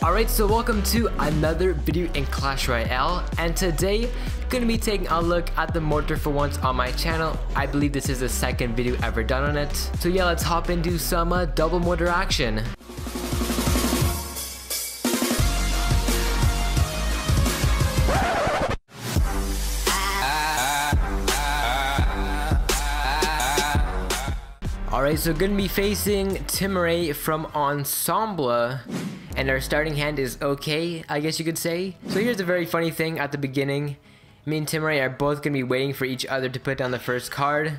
Alright, so welcome to another video in Clash Royale, and today gonna be taking a look at the Mortar for once on my channel. I believe this is the second video ever done on it. So yeah, let's hop into some double mortar action. Alright, so gonna be facing Timray from Ensemble, and our starting hand is okay, I guess you could say. So here's a very funny thing at the beginning. Me and Timray are both gonna be waiting for each other to put down the first card.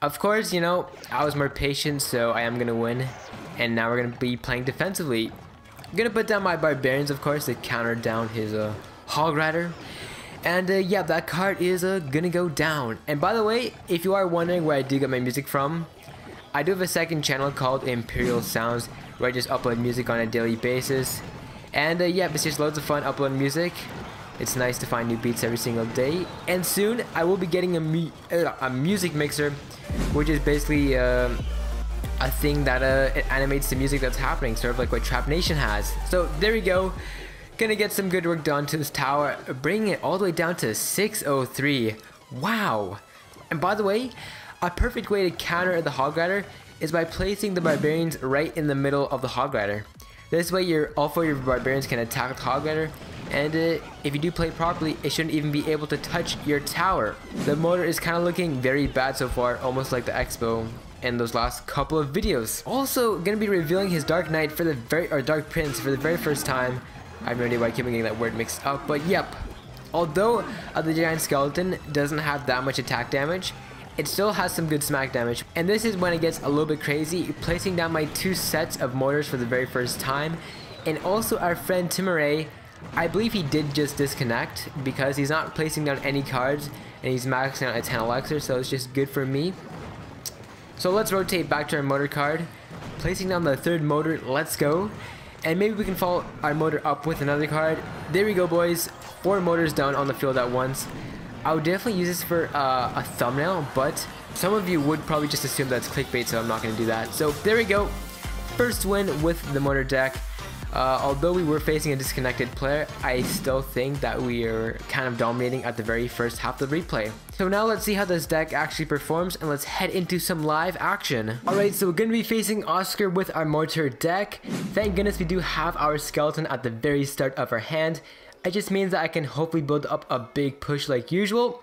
Of course, you know, I was more patient, so I am gonna win. And now we're gonna be playing defensively. I'm gonna put down my Barbarians, of course, to counter down his Hog Rider. And yeah, that card is gonna go down. And by the way, if you are wondering where I do get my music from, I do have a second channel called Imperial Sounds where I just upload music on a daily basis. And yeah, it's just loads of fun uploading music. It's nice to find new beats every single day. And soon I will be getting a music mixer, which is basically a thing that it animates the music that's happening, sort of like what Trap Nation has. So there we go. Gonna get some good work done to this tower, bringing it all the way down to 603. Wow. And by the way, a perfect way to counter the Hog Rider is by placing the Barbarians right in the middle of the Hog Rider. This way all four of your Barbarians can attack the Hog Rider, and if you do play properly, it shouldn't even be able to touch your tower. The Mortar is kind of looking very bad so far, almost like the Expo in those last couple of videos. Also, gonna be revealing his Dark Knight for the Dark Prince for the very first time. I have no idea why I keep getting that word mixed up, but yep. Although the Giant Skeleton doesn't have that much attack damage, it still has some good smack damage, and this is when it gets a little bit crazy, placing down my two sets of mortars for the very first time. And also our friend Timray, I believe he did just disconnect because he's not placing down any cards and he's maxing out a 10 elixir, so it's just good for me. So let's rotate back to our mortar card, placing down the third mortar. Let's go, and maybe we can follow our mortar up with another card. There we go, boys. 4 mortars down on the field at once. I would definitely use this for a thumbnail, but some of you would probably just assume that's clickbait, so I'm not going to do that. So there we go. First win with the Mortar deck. Although we were facing a disconnected player, I still think that we are kind of dominating at the very first half of the replay. So now let's see how this deck actually performs, and let's head into some live action. Alright, so we're going to be facing Oscar with our Mortar deck. Thank goodness we do have our skeleton at the very start of our hand. It just means that I can hopefully build up a big push like usual.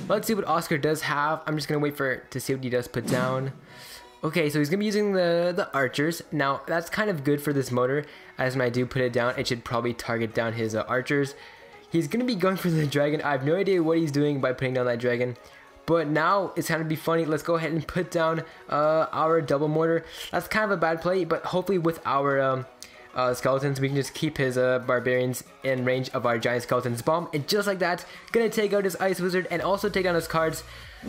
Let's see what Oscar does have. I'm just going to wait to see what he does put down. Okay, so he's going to be using the archers. Now, that's kind of good for this Mortar, as when I do put it down, it should probably target down his archers. He's going to be going for the dragon. I have no idea what he's doing by putting down that dragon. But now it's kind of be funny. Let's go ahead and put down our double mortar. That's kind of a bad play, but hopefully with our skeletons, we can just keep his Barbarians in range of our Giant Skeleton's bomb, and just like that, gonna take out his Ice Wizard and also take down his cards.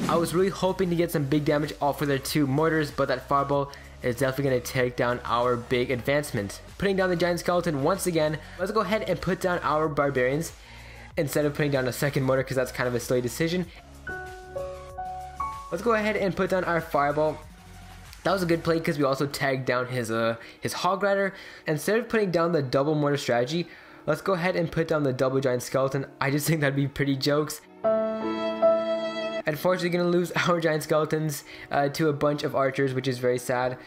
I was really hoping to get some big damage off for their 2 mortars, but that Fireball is definitely gonna take down our big advancement. Putting down the Giant Skeleton once again. Let's go ahead and put down our Barbarians instead of putting down a second mortar, because that's kind of a silly decision. Let's go ahead and put down our Fireball. That was a good play because we also tagged down his Hog Rider. Instead of putting down the double mortar strategy, let's go ahead and put down the double Giant Skeleton. I just think that'd be pretty jokes. Unfortunately, gonna lose our Giant Skeletons to a bunch of archers, which is very sad.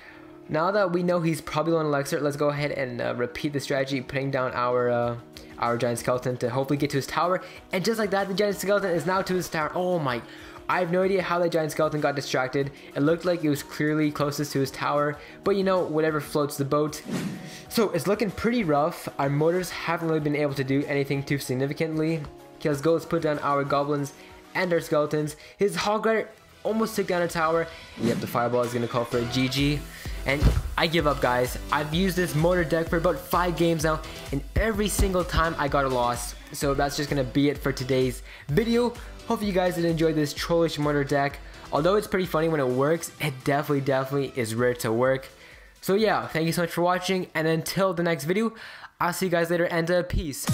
Now that we know he's probably low on elixir, let's go ahead and repeat the strategy, putting down our Giant Skeleton to hopefully get to his tower. And just like that, the Giant Skeleton is now to his tower. Oh my! I have no idea how that Giant Skeleton got distracted. It looked like it was clearly closest to his tower, but you know, whatever floats the boat. So it's looking pretty rough. Our mortars haven't really been able to do anything too significantly. Okay, let's go. Let's put down our goblins and our skeletons. His Hog Rider almost took down a tower. Yep, the Fireball is going to call for a GG. And I give up, guys. I've used this Mortar deck for about 5 games now, and every single time I got a loss. So that's just going to be it for today's video. Hopefully you guys did enjoy this trollish Mortar deck. Although it's pretty funny when it works, it definitely is rare to work. So yeah, thank you so much for watching, and until the next video, I'll see you guys later, and peace.